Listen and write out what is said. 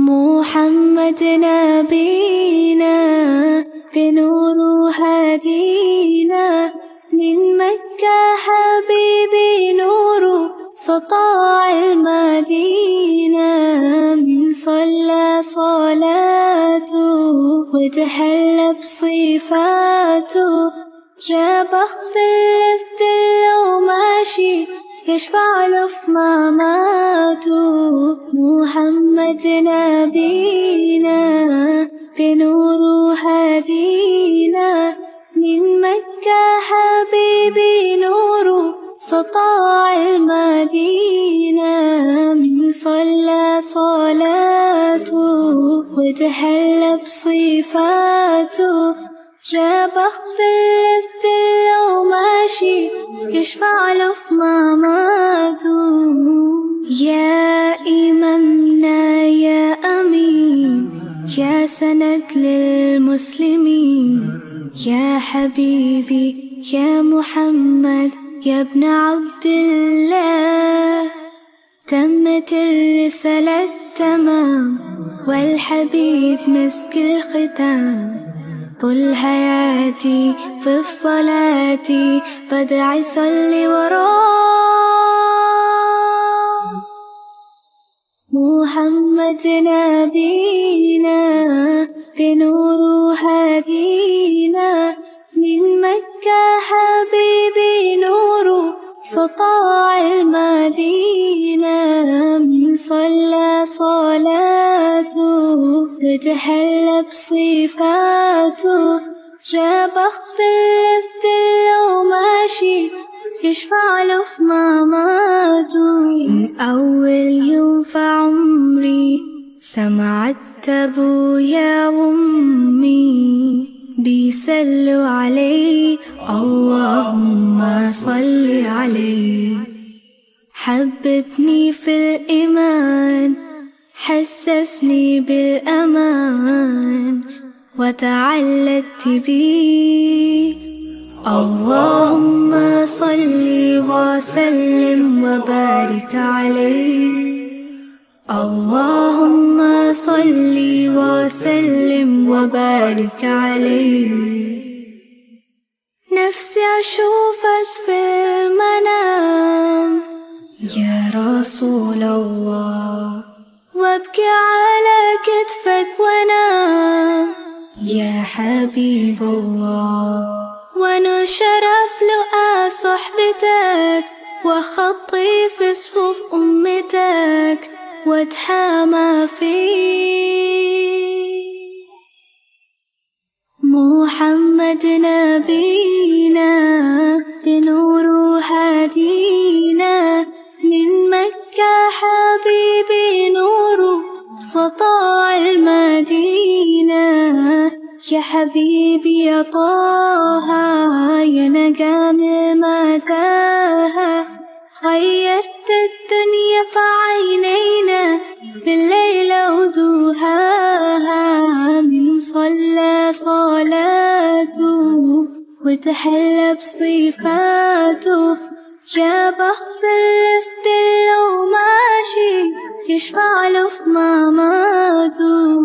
محمد نبينا بنور هدينا، من مكة حبيبي نور سطاع المدينة، من صلى صلاته وتحلى بصفاته، يا بخت اللفت لو ماشي يشفع له في مماته. محمد نبينا بنور هدينا، من مكة حبيبي نور سطاع المدينة، من صلى صلاته وتحلى بصفاته، يا بخت اللفت لو ماشي يشفع له في مماته. يا إمامنا يا أمين، يا سند للمسلمين، يا حبيبي يا محمد يا ابن عبد الله، تمت الرسالة تمام والحبيب مسك الختام، طول حياتي في صلاتي بدعي صلي وراه. محمد نبينا بنور هدينا، من مكة حبيبي نور سطاع المدينة، من صلى صلاته وتحلى بصفاته، يا بخت اللفت لو ماشي يشفع له في مماته. من أول يوم في عمري سمعت أبويا وأمي بيسلوا عليه اللهم صل عليه، حببني في الإيمان حسسني بالأمان وتعلقت بيه، اللهم صل وسلم وبارك عليه، اللهم صل وسلم وبارك عليه. نفسي أشوفك في المنام يا رسول الله، وابكي على كتفك وانام يا حبيب الله، وانا شرف لقى صحبتك وخطي في صفوف أمتك واتحامى فيك. محمد نبينا بنور هدينا، من مكة حبيبي نور سطاع المدينة، يا حبيبي يا طه يا نجم متاهة، غيرت الدنيا في عينينا بالليل ودوهاها، من صلى صلاته وتحلى بصفاته، يا بخت اللفت لو ماشي يشفع له في مماته.